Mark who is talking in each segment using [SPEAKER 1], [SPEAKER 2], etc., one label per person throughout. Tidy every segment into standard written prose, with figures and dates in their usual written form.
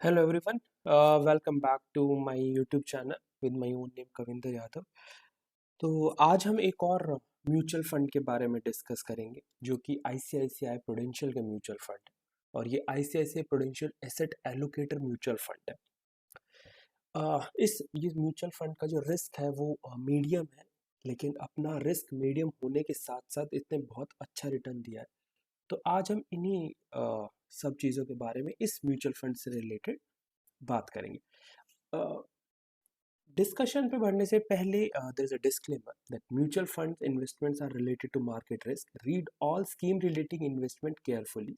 [SPEAKER 1] Hello everyone, welcome back to my YouTube channel with my own name Kavinder Yadav. तो आज हम एक और म्यूचुअल फंड के बारे में डिस्कस करेंगे जो कि ICICI प्रूडेंशियल का म्यूचुअल फंड है और ये ICICI prudential asset allocator mutual fund है। ये म्यूचुअल फंड का जो रिस्क है वो मीडियम है, लेकिन अपना रिस्क मीडियम होने के साथ साथ इसने बहुत अच्छा रिटर्न दिया है। तो आज हम इन्हीं सब चीज़ों के बारे में इस म्यूचुअल फंड से रिलेटेड बात करेंगे। डिस्कशन पे बढ़ने से पहले there is a disclaimer that mutual funds investments are related to market risk. Read all scheme relating investment carefully.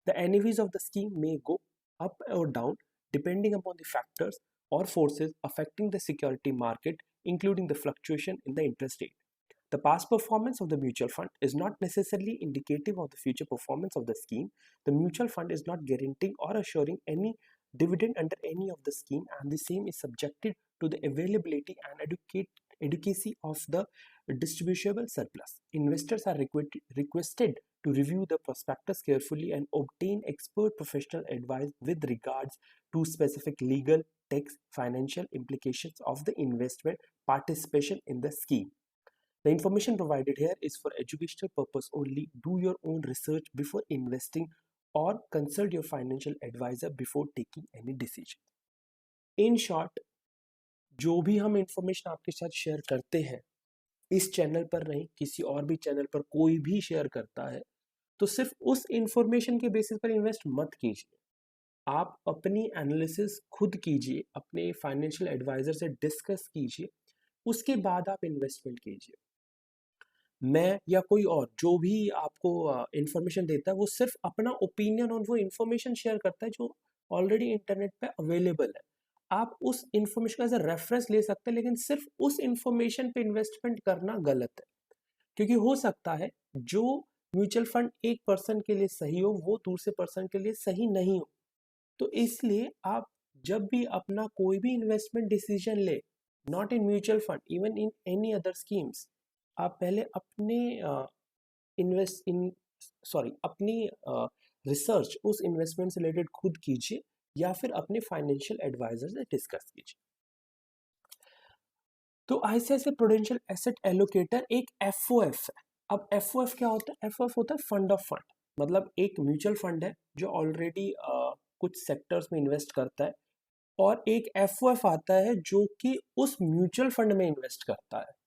[SPEAKER 1] The NAVs of the scheme may go up or down depending upon the factors or forces affecting the security market, including the fluctuation in the interest rate. The past performance of the mutual fund is not necessarily indicative of the future performance of the scheme. The mutual fund is not guaranteeing or assuring any dividend under any of the scheme, and the same is subjected to the availability and adequacy of the distributable surplus. Investors are requested to review the prospectus carefully and obtain expert professional advice with regards to specific legal, tax, financial implications of the investment participation in the scheme. The information provided here is for educational purpose only. Do your own research before investing or consult your financial advisor before taking any decision. In short, जो भी हम information आपके साथ share करते हैं इस channel पर नहीं, किसी और भी चैनल पर कोई भी शेयर करता है तो सिर्फ उस इंफॉर्मेशन के बेसिस पर इन्वेस्ट मत कीजिए। आप अपनी एनालिसिस खुद कीजिए, अपने फाइनेंशियल एडवाइजर से डिस्कस कीजिए, उसके बाद आप इन्वेस्टमेंट कीजिए। मैं या कोई और जो भी आपको इंफॉर्मेशन देता है वो सिर्फ अपना ओपिनियन और वो इंफॉर्मेशन शेयर करता है जो ऑलरेडी इंटरनेट पे अवेलेबल है। आप उस इंफॉर्मेशन का एज अ रेफरेंस ले सकते हैं, लेकिन सिर्फ उस इंफॉर्मेशन पे इन्वेस्टमेंट करना गलत है, क्योंकि हो सकता है जो म्यूचुअल फंड एक पर्सन के लिए सही हो वो दूसरे पर्सन के लिए सही नहीं हो। तो इसलिए आप जब भी अपना कोई भी इन्वेस्टमेंट डिसीजन ले, not in mutual fund, even in any other schemes, आप पहले अपने अपनी रिसर्च उस इन्वेस्टमेंट से रिलेटेड खुद कीजिए या फिर अपने फाइनेंशियल एडवाइजर से डिस्कस कीजिए। तो ICICI प्रूडेंशियल एसेट एलोकेटर एक FOF है। अब FOF क्या होता है? FOF होता है फंड ऑफ फंड, मतलब एक म्यूचुअल फंड है जो ऑलरेडी कुछ सेक्टर्स में इन्वेस्ट करता है, और एक FOF आता है जो कि उस म्यूचुअल फंड में इन्वेस्ट करता है।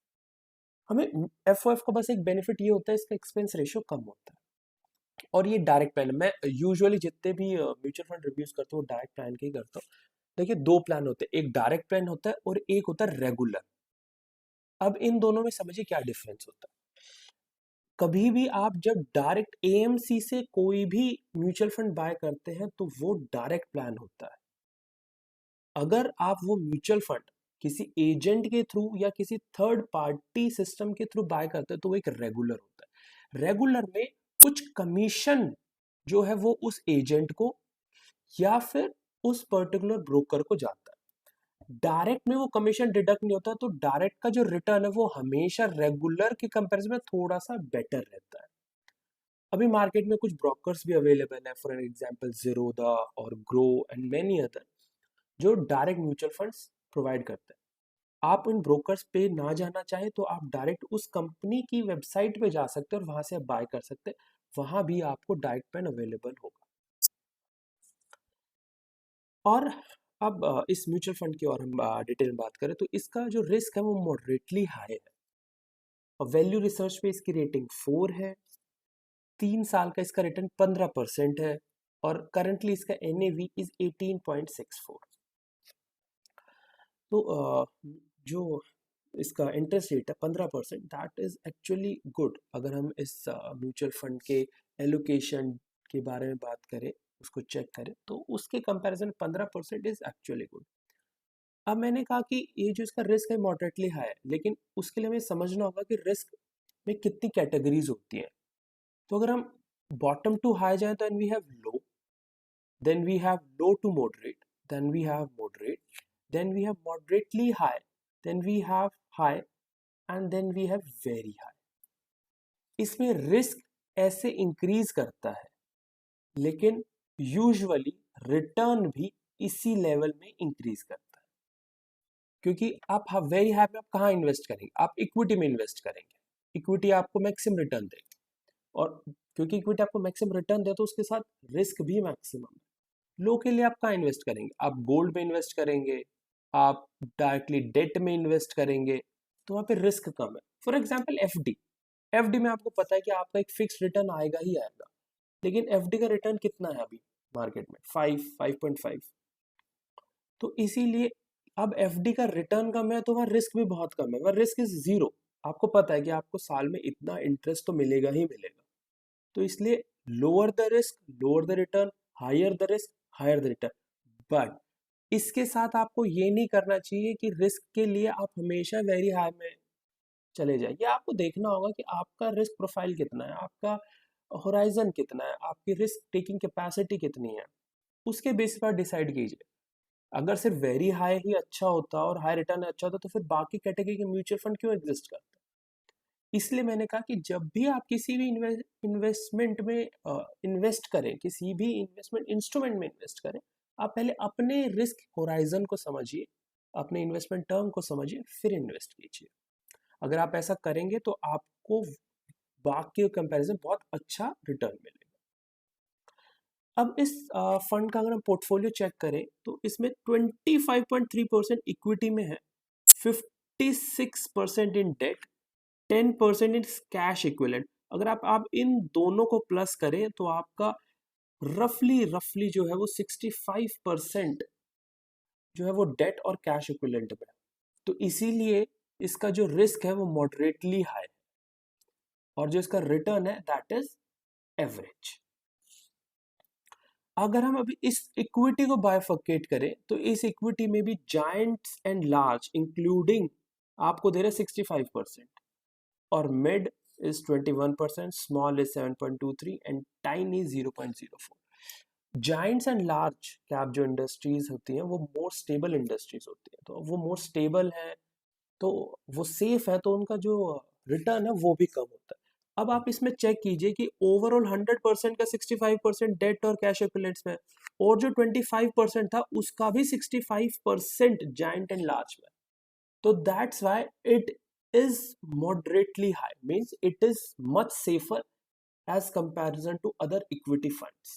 [SPEAKER 1] हमें FOF का बस एक बेनिफिट ये होता है, इसका एक्सपेंस रेशियो कम होता है और ये डायरेक्ट प्लान। मैं यूजुअली जितने भी म्यूचुअल फंड रिव्यूज करता हूँ डायरेक्ट प्लान के ही करता हूँ। देखिए, दो प्लान होते हैं, एक डायरेक्ट प्लान होता है और एक होता है रेगुलर। अब इन दोनों में समझिए क्या डिफरेंस होता है। कभी भी आप जब डायरेक्ट AMC से कोई भी म्यूचुअल फंड बाय करते हैं तो वो डायरेक्ट प्लान होता है। अगर आप वो म्यूचुअल फंड किसी एजेंट के थ्रू या किसी थर्ड पार्टी सिस्टम के थ्रू बाय करते हैं तो वो एक रेगुलर होता है। रेगुलर में कुछ कमीशन जो है वो उस एजेंट को या फिर उस पर्टिकुलर ब्रोकर को जाता है। डायरेक्ट में वो कमीशन डिडक्ट नहीं होता, तो डायरेक्ट का जो रिटर्न है वो हमेशा रेगुलर के कंपैरिजन में थोड़ा सा बेटर रहता है। अभी मार्केट में कुछ ब्रोकर्स भी अवेलेबल है, फॉर एग्जांपल ज़ीरोधा और ग्रो एंड मेनी अदर, जो डायरेक्ट म्यूचुअल फंड्स प्रोवाइड करते हैं। आप उन ब्रोकर्स पे ना जाना चाहे तो आप डायरेक्ट उस कंपनी की वेबसाइट पे जा सकते हैं और वहां से आप बाय कर सकते हैं, वहां भी आपको डायरेक्ट पेन अवेलेबल होगा। और अब इस म्यूचुअल फंड की और हम डिटेल में बात करें तो इसका जो रिस्क है वो मॉडरेटली हाई है। और वैल्यू रिसर्च पे इसकी रेटिंग 4 है, 3 साल का इसका रिटर्न 15% है, और करंटली इसका NAV इज 18.64। तो जो इसका इंटरेस्ट रेट है 15%, दैट इज एक्चुअली गुड। अगर हम इस म्यूचुअल फंड के एलोकेशन के बारे में बात करें, उसको चेक करें, तो उसके कंपैरिजन 15% इज एक्चुअली गुड। अब मैंने कहा कि ये जो इसका रिस्क है मॉडरेटली हाई है, लेकिन उसके लिए हमें समझना होगा कि रिस्क में कितनी कैटेगरीज होती हैं। तो अगर हम बॉटम टू हाई जाए तो we have low, then we have low to moderate, then we have moderate, then we have moderately high, then we have high, and then we have very high। इसमें risk ऐसे increase करता है, लेकिन usually return भी इसी level में increase करता है, क्योंकि आप वेरी हाई में आप कहाँ इन्वेस्ट करेंगे, आप इक्विटी में इन्वेस्ट करेंगे, इक्विटी आपको मैक्सिमम रिटर्न देगी, और क्योंकि इक्विटी आपको मैक्सिमम रिटर्न दे तो उसके साथ रिस्क भी मैक्सिमम है। लो के लिए आप कहाँ इन्वेस्ट करेंगे, आप गोल्ड में इन्वेस्ट करेंगे, आप डायरेक्टली डेट में इन्वेस्ट करेंगे, तो वहाँ पे रिस्क कम है। फॉर एग्जाम्पल एफडी, एफडी में आपको पता है कि आपका एक फिक्स रिटर्न आएगा ही आएगा, लेकिन एफडी का रिटर्न कितना है अभी मार्केट में, 5.5। तो इसीलिए अब एफडी का रिटर्न कम है तो वहाँ रिस्क भी बहुत कम है, वह रिस्क इज जीरो। आपको पता है कि आपको साल में इतना इंटरेस्ट तो मिलेगा ही मिलेगा, तो इसलिए lower the risk lower the return, higher the risk higher the return. But इसके साथ आपको ये नहीं करना चाहिए कि रिस्क के लिए आप हमेशा वेरी हाई में चले जाइए। आपको देखना होगा कि आपका रिस्क प्रोफाइल कितना है, आपका होराइजन कितना है, आपकी रिस्क टेकिंग कैपेसिटी कितनी है, उसके बेस पर डिसाइड कीजिए। अगर सिर्फ वेरी हाई ही अच्छा होता और हाई रिटर्न अच्छा होता तो फिर बाकी कैटेगरी के म्यूचुअल फंड क्यों एग्जिस्ट करते। इसलिए मैंने कहा कि जब भी आप किसी भी इन्वेस्टमेंट में इन्वेस्ट करें, किसी भी इन्वेस्टमेंट इंस्ट्रूमेंट में इन्वेस्ट करें, आप पहले अपने रिस्क होराइजन को समझिए, अपने इन्वेस्टमेंट टर्म को समझिए, फिर इन्वेस्ट कीजिए। अगर आप ऐसा करेंगे तो आपको बाकी के कंपैरिजन बहुत अच्छा रिटर्न मिलेगा। अब इस फंड का अगर हम पोर्टफोलियो चेक करें तो इसमें 25.3% इक्विटी में है, 56% इन डेट, 10% इन कैश इक्विवेलेंट। अगर आप इन दोनों को प्लस करें तो आपका रफली जो है वो 65% जो है वो डेट और कैश इक्विवेलेंट में है। तो इसीलिए इसका जो रिस्क है वो मॉडरेटली हाई, और जो इसका रिटर्न है दैट इज एवरेज। अगर हम अभी इस इक्विटी को बायफर्केट करें तो इस इक्विटी में भी जायंट्स एंड लार्ज इंक्लूडिंग आपको दे रहे 65%, और mid is 21%, small is 7.23 and tiny 0.04। Giants and large cap जो इंडस्ट्रीज होती हैं वो मोर स्टेबल इंडस्ट्रीज होती हैं, तो वो मोर स्टेबल है तो वो सेफ है, तो उनका जो रिटर्न है वो भी कम होता है। अब आप इसमें चेक कीजिए कि ओवरऑल 100% का 65% डेट और कैश इक्विवेलेंट्स में, और जो 25% था उसका भी 65% जाइंट एंड लार्ज में। तो that's why it is moderately high, means it is much safer as comparison to other equity funds।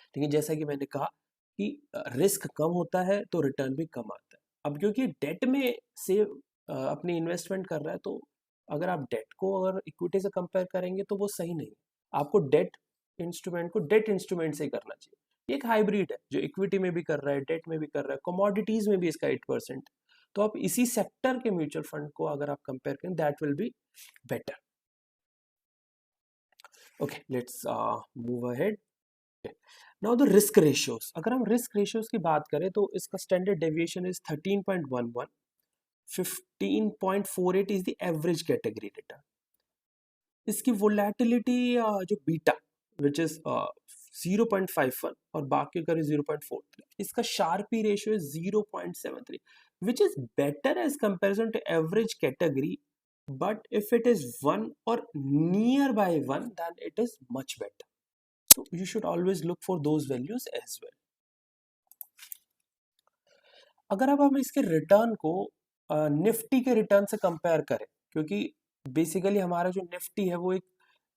[SPEAKER 1] लेकिन जैसा कि मैंने कहा कि रिस्क कम होता है तो रिटर्न भी कम आता है। अब क्योंकि डेट में से अपनी इन्वेस्टमेंट कर रहा है, तो अगर आप डेट को अगर इक्विटी से कंपेयर करेंगे तो वो सही नहीं। आपको डेट इंस्ट्रूमेंट को डेट इंस्ट्रूमेंट से ही करना चाहिए। एक हाइब्रिड है जो इक्विटी में भी कर रहा है, डेट में भी कर रहा है, कमोडिटीज में भी इसका 8%। तो आप इसी सेक्टर के म्यूचुअल फंड को अगर आप कंपेयर करें that will be better. Okay, let's move ahead. Now the risk ratios, अगर हम रिस्क रेशियोज की बात करें तो इसका standard deviation is 13.11, 15.48 is the average category return. इसकी वोलेटिलिटी जो बीटा विच इज 0.51 और बाकी का 0.43, इसका sharpy ratio is 0.73 which is better as comparison to average category, but if it is 1 or nearby 1 then it is much better, so you should always look for those values as well। अगर अब हम इसके return को Nifty के return से compare करें, क्योंकि basically हमारा जो निफ्टी है वो एक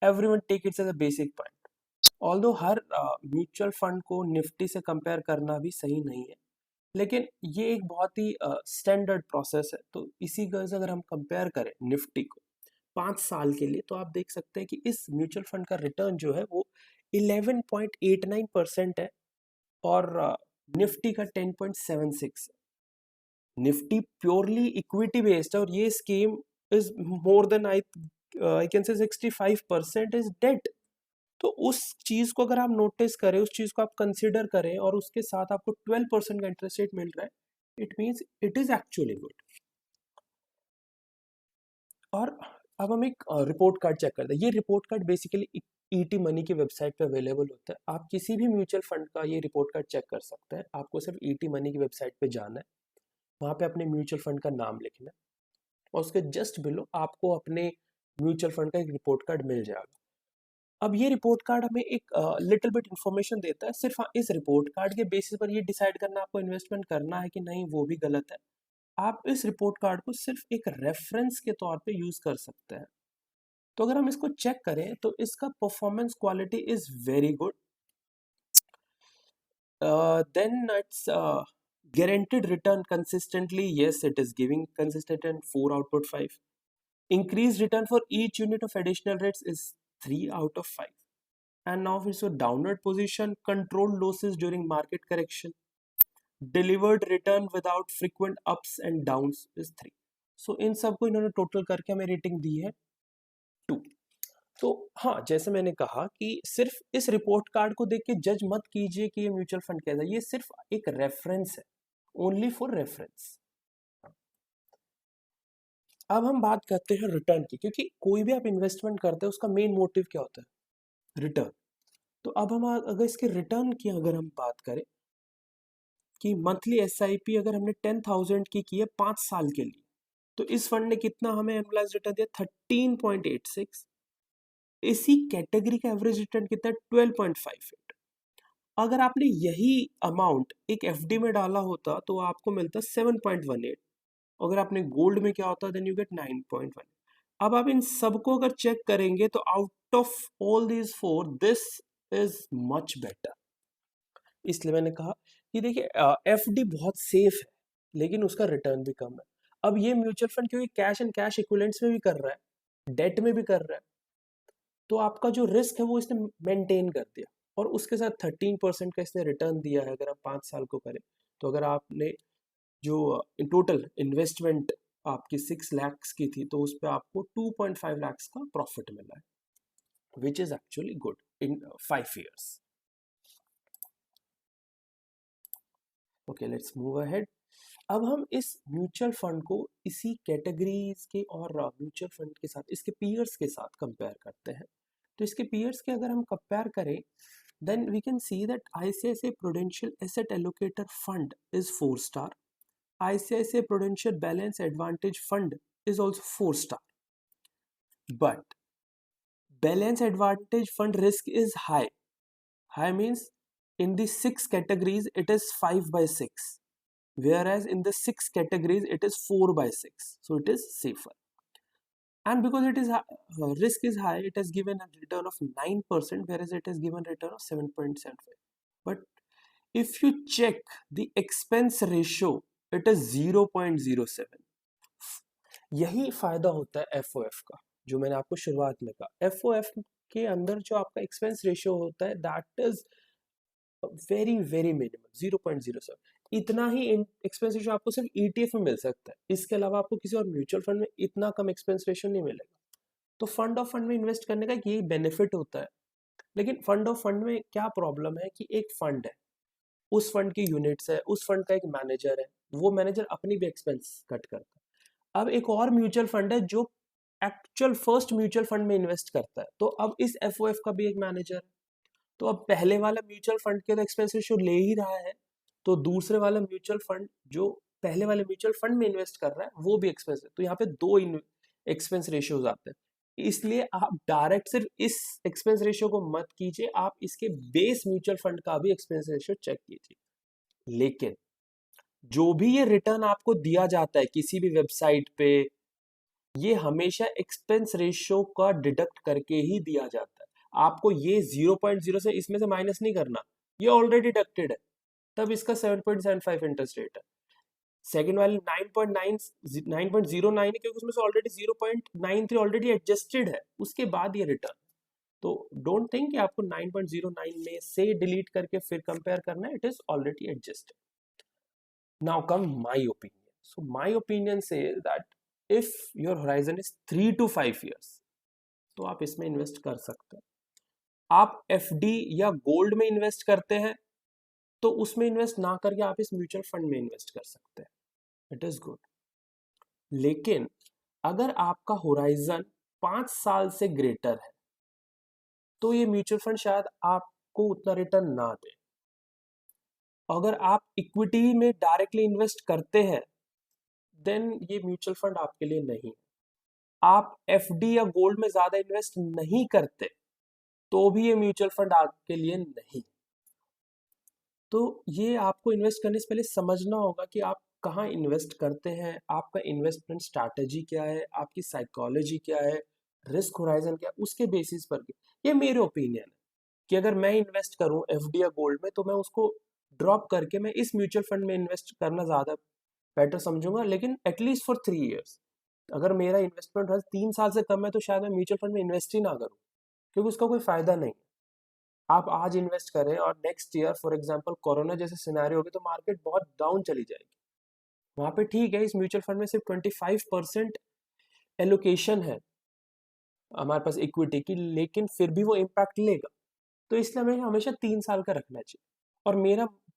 [SPEAKER 1] everyone take its as a basic point, although हर म्यूचुअल फंड को निफ्टी से कंपेयर करना भी सही नहीं है, लेकिन ये एक बहुत ही स्टैंडर्ड प्रोसेस है। तो इसी वजह से अगर हम कंपेयर करें निफ्टी को 5 साल के लिए तो आप देख सकते हैं कि इस म्यूचुअल फंड का रिटर्न जो है वो 11.89% है, और निफ्टी का 10.76 है। निफ्टी प्योरली इक्विटी बेस्ड है, और ये scheme is more than I can say 65% is date. तो उस चीज को अगर आप नोटिस करें, उस चीज को आप कंसिडर करें, और उसके साथ आपको 12% का इंटरेस्ट रेट मिल रहा है, it means it is actually good. और अब हम एक रिपोर्ट कार्ड चेक करते हैं। ये report card basically ET money की वेबसाइट पे अवेलेबल होता है। आप किसी भी म्यूचुअल फंड का ये रिपोर्ट कार्ड चेक कर सकते हैं। आपको सिर्फ ईटी मनी की वेबसाइट पे जाना है, वहाँ पे अपने म्यूचुअल फंड का नाम लिखना है, और उसके जस्ट बिलो आपको अपने म्यूचुअल फंड का एक रिपोर्ट कार्ड मिल जाएगा। अब ये रिपोर्ट कार्ड हमें एक लिटिल बिट इंफॉर्मेशन देता है, सिर्फ इस रिपोर्ट कार्ड के बेसिस पर ये डिसाइड करना आपको इन्वेस्टमेंट करना है कि नहीं, वो भी गलत है। आप इस रिपोर्ट कार्ड को सिर्फ एक रेफरेंस के तौर पे यूज कर सकते हैं। तो अगर हम इसको चेक करें तो इसका performance quality is very good. Then it's guaranteed return consistently. Yes, it is giving consistent and 4 out of 5. Increased return for each unit of additional rates is 3 out of 5. And now it's a downward position, controlled losses during market correction. Delivered return without frequent ups and downs is 3. So इन सबको इन्होंने total करके हमें rating दी है 2। तो हाँ, जैसे मैंने कहा कि सिर्फ इस रिपोर्ट कार्ड को देख के जज मत कीजिए कि ये म्यूचुअल फंड कैसा है, ये सिर्फ एक रेफरेंस है, ओनली फॉर रेफरेंस। अब हम बात करते हैं रिटर्न की, क्योंकि कोई भी आप इन्वेस्टमेंट करते हैं उसका मेन मोटिव क्या होता है, रिटर्न। तो अब हम अगर इसके रिटर्न की अगर हम बात करें कि मंथली एसआईपी अगर हमने 10,000 की है 5 साल के लिए, तो इस फंड ने कितना हमें एनुअलाइज्ड रिटर्न दिया, 13.86। इसी कैटेगरी का एवरेज रिटर्न कितना है, 12.58। अगर आपने यही अमाउंट एक एफडी में डाला होता तो आपको मिलता 7.18। अगर आपने गोल्ड में क्या होता, देन यू गेट 9.1। अब आप इन सबको अगर चेक करेंगे तो out of all these 4 this is much better. इसलिए मैंने कहा कि देखिए एफडी बहुत सेफ है लेकिन उसका रिटर्न भी कम है। अब ये म्यूचुअल फंड क्योंकि कैश एंड कैश इक्विवेलेंट्स में भी कर रहा है, डेट में भी कर रहा है, तो आपका जो रिस्क है वो इसने मेंटेन कर दिया, और उसके साथ 13% का इसने रिटर्न दिया है। अगर आप 5 साल को करें तो अगर आपने जो टोटल इन्वेस्टमेंट आपकी 6 लाख की थी तो उस पर आपको 2.5 लाख का प्रॉफिट मिला है, which is actually good in 5 years। Okay, let's move ahead. अब हम इस म्यूचुअल फंड को इसी कैटेगरीज के और म्यूचुअल फंड के साथ इसके पीयर्स के साथ कंपेयर करते हैं। तो इसके पीयर्स के अगर हम कंपेयर करें then we can see that ICICI Prudential Asset Allocator Fund is 4 star. ICICI Prudential Balance Advantage Fund is also 4 star. But Balance Advantage Fund risk is high. High means in the 6 categories it is 5/6. Whereas in the 6 categories it is 4/6. So it is safer. And because it is risk is high, it has given a return of 9%, whereas it has given a return of 7.75. But if you check the expense ratio, it is 0.07. यही फायदा होता है FOF का, जो मैंने आपको शुरुआत में कहा। एफओएफ के अंदर जो आपका एक्सपेंस रेशियो होता है that is very very minimum, 0.07। इतना ही एक्सपेंस रेशियो आपको सिर्फ ईटीएफ में मिल सकता है, इसके अलावा आपको किसी और म्यूचुअल फंड में इतना कम एक्सपेंस रेशियो नहीं मिलेगा। तो फंड ऑफ फंड में इन्वेस्ट करने का यही बेनिफिट होता है। लेकिन फंड ऑफ फंड में क्या प्रॉब्लम है कि एक फंड है, उस फंड की यूनिट्स है, उस फंड का एक मैनेजर है, वो मैनेजर अपनी भी एक्सपेंस कट करता है। अब एक और म्यूचुअल फंड है जो एक्चुअल फर्स्ट म्यूचुअल फंड में इन्वेस्ट करता है, तो अब इस एफओएफ का भी एक मैनेजर है। तो अब पहले वाला म्यूचुअल फंड के तो एक्सपेंस रेशियो ले ही रहा है, तो दूसरे वाला म्यूचुअल फंड जो पहले वाले म्यूचुअल फंड में इन्वेस्ट कर रहा है वो भी एक्सपेंस है। तो यहाँ पे 2 एक्सपेंस रेशियोज आते हैं। इसलिए आप डायरेक्ट सिर्फ इस एक्सपेंस रेशियो को मत कीजिए, आप इसके बेस म्यूचुअल फंड का भी एक्सपेंस रेशियो चेक कीजिए। लेकिन जो भी ये रिटर्न आपको दिया जाता है किसी भी वेबसाइट पे, ये हमेशा एक्सपेंस रेशियो का डिडक्ट करके ही दिया जाता है। आपको ये 0.0 से इसमें से माइनस नहीं करना, ये ऑलरेडी डिडक्टेड है, तब इसका 7.75 इंटरेस्ट रेट है। सेकेंड वाली 9.09 है क्योंकि उसमें से ऑलरेडी 0.93 ऑलरेडी एडजस्टेड है, उसके बाद ये रिटर्न। तो डोंट थिंक कि आपको 9.09 में से डिलीट करके फिर कंपेयर करना है, it is already adjusted. Now come my opinion. So my opinion says that if your horizon is 3 to 5 years, तो आप इसमें इन्वेस्ट कर सकते हैं। आप एफडी या गोल्ड में इन्वेस्ट करते हैं तो उसमें इन्वेस्ट ना करके आप इस म्यूचुअल फंड में इन्वेस्ट कर सकते हैं, इट इज गुड। लेकिन अगर आपका होराइजन 5 साल से ग्रेटर है तो ये म्यूचुअल फंड शायद आपको उतना रिटर्न ना दे। अगर आप इक्विटी में डायरेक्टली इन्वेस्ट करते हैं देन ये म्यूचुअल फंड आपके लिए नहीं है। आप एफडी या गोल्ड में ज्यादा इन्वेस्ट नहीं करते तो भी ये म्यूचुअल फंड आपके लिए नहीं। तो ये आपको इन्वेस्ट करने से पहले समझना होगा कि आप कहाँ इन्वेस्ट करते हैं, आपका इन्वेस्टमेंट स्ट्रैटेजी क्या है, आपकी साइकोलॉजी क्या है, रिस्क होराइजन क्या है, उसके बेसिस पर ये मेरे ओपिनियन है कि अगर मैं इन्वेस्ट करूं एफडी या गोल्ड में तो मैं उसको ड्रॉप करके मैं इस म्यूचुअल फंड में इन्वेस्ट करना ज़्यादा बेटर समझूंगा, लेकिन एटलीस्ट फॉर 3 ईयर्स। अगर मेरा इन्वेस्टमेंट 3 साल से कम है तो शायद मैं म्यूचुअल फंड में इन्वेस्ट ही ना करूं, क्योंकि उसका कोई फायदा नहीं है। आप आज इन्वेस्ट करें और next year for example corona जैसे सिनेरियो होगी तो मार्केट बहुत डाउन चली जाएगी। वहां पे ठीक है, इस म्यूचुअल फंड में सिर्फ 25% एलोकेशन है हमारे पास इक्विटी की, लेकिन फिर भी वो इम्पैक्ट लेगा। तो इसलिए हमें हमेशा 3 साल का रखना चाहिए। और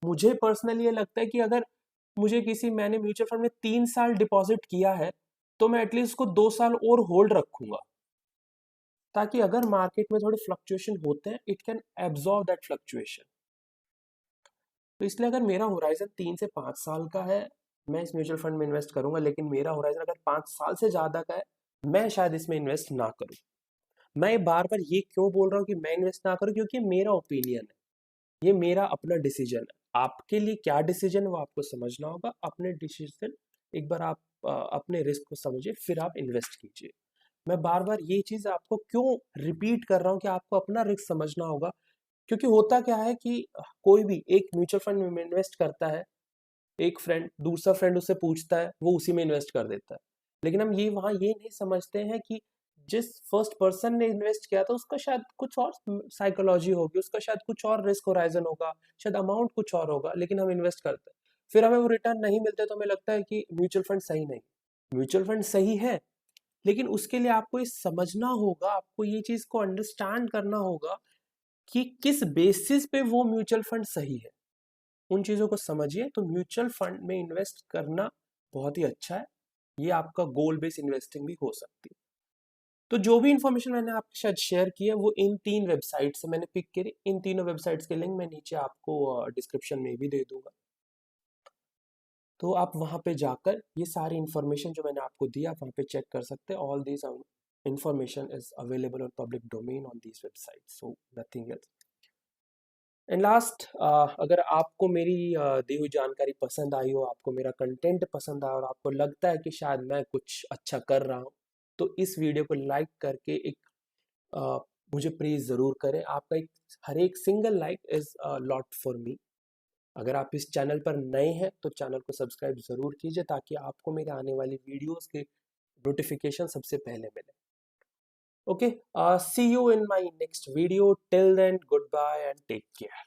[SPEAKER 1] मुझे पर्सनली ये लगता है कि अगर मैंने म्यूचुअल फंड में 3 साल डिपॉजिट किया है तो मैं एटलीस्ट उसको 2 साल और होल्ड रखूंगा, ताकि अगर मार्केट में थोड़े फ्लक्चुएशन होते हैं it can absorb that fluctuation. तो इसलिए अगर मेरा होराइजन 3 से 5 साल का है मैं इस म्यूचुअल फंड में इन्वेस्ट करूंगा, लेकिन मेरा होराइजन अगर 5 साल से ज्यादा का है मैं शायद इसमें इन्वेस्ट ना करूं। मैं बार बार ये क्यों बोल रहा हूँ कि मैं इन्वेस्ट ना करूं, क्योंकि मेरा ओपिनियन है, ये मेरा अपना डिसीजन है। आपके लिए क्या डिसीजन है वो आपको समझना होगा। अपने डिसीजन एक बार आप अपने रिस्क को समझिए, फिर आप इन्वेस्ट कीजिए। मैं बार बार ये चीज आपको क्यों रिपीट कर रहा हूँ कि आपको अपना रिस्क समझना होगा, क्योंकि होता क्या है कि कोई भी एक म्यूचुअल फंड में इन्वेस्ट करता है, एक फ्रेंड दूसरा फ्रेंड उससे पूछता है, वो उसी में इन्वेस्ट कर देता है। लेकिन हम ये नहीं समझते हैं कि जिस फर्स्ट पर्सन ने इन्वेस्ट किया था उसका शायद कुछ और साइकोलॉजी होगी, उसका शायद कुछ और रिस्क होराइजन होगा, शायद अमाउंट कुछ और होगा, लेकिन हम इन्वेस्ट करते हैं, फिर हमें वो रिटर्न नहीं मिलते तो हमें लगता है कि म्यूचुअल फंड सही नहीं। म्यूचुअल फंड सही है, लेकिन उसके लिए आपको ये समझना होगा, आपको ये चीज को अंडरस्टैंड करना होगा कि किस बेसिस पे वो म्यूचुअल फंड सही है। उन चीजों को समझिए तो म्यूचुअल फंड में इन्वेस्ट करना बहुत ही अच्छा है। ये आपका गोल बेस्ड इन्वेस्टिंग भी हो सकती है। तो जो भी इंफॉर्मेशन मैंने आपके साथ शेयर की है वो इन 3 वेबसाइट से मैंने पिक करी। इन तीनों वेबसाइट्स के लिंक मैं नीचे आपको डिस्क्रिप्शन में भी दे दूंगा, तो आप वहाँ पे जाकर ये सारी इन्फॉर्मेशन जो मैंने आपको दी आप वहाँ पे चेक कर सकते हैं। All this information is available on public domain on these websites, so nothing else. And last, अगर आपको मेरी दी हुई जानकारी पसंद आई हो, आपको मेरा कंटेंट पसंद आया और आपको लगता है कि शायद मैं कुछ अच्छा कर रहा हूँ, तो इस वीडियो को लाइक करके एक अ, मुझे प्लीज़ ज़रूर करें। आपका हर एक single like is lot for me. अगर आप इस चैनल पर नए हैं तो चैनल को सब्सक्राइब ज़रूर कीजिए, ताकि आपको मेरे आने वाली वीडियोस के नोटिफिकेशन सबसे पहले मिले। Okay, see you in my next video. Till then, good bye and take care.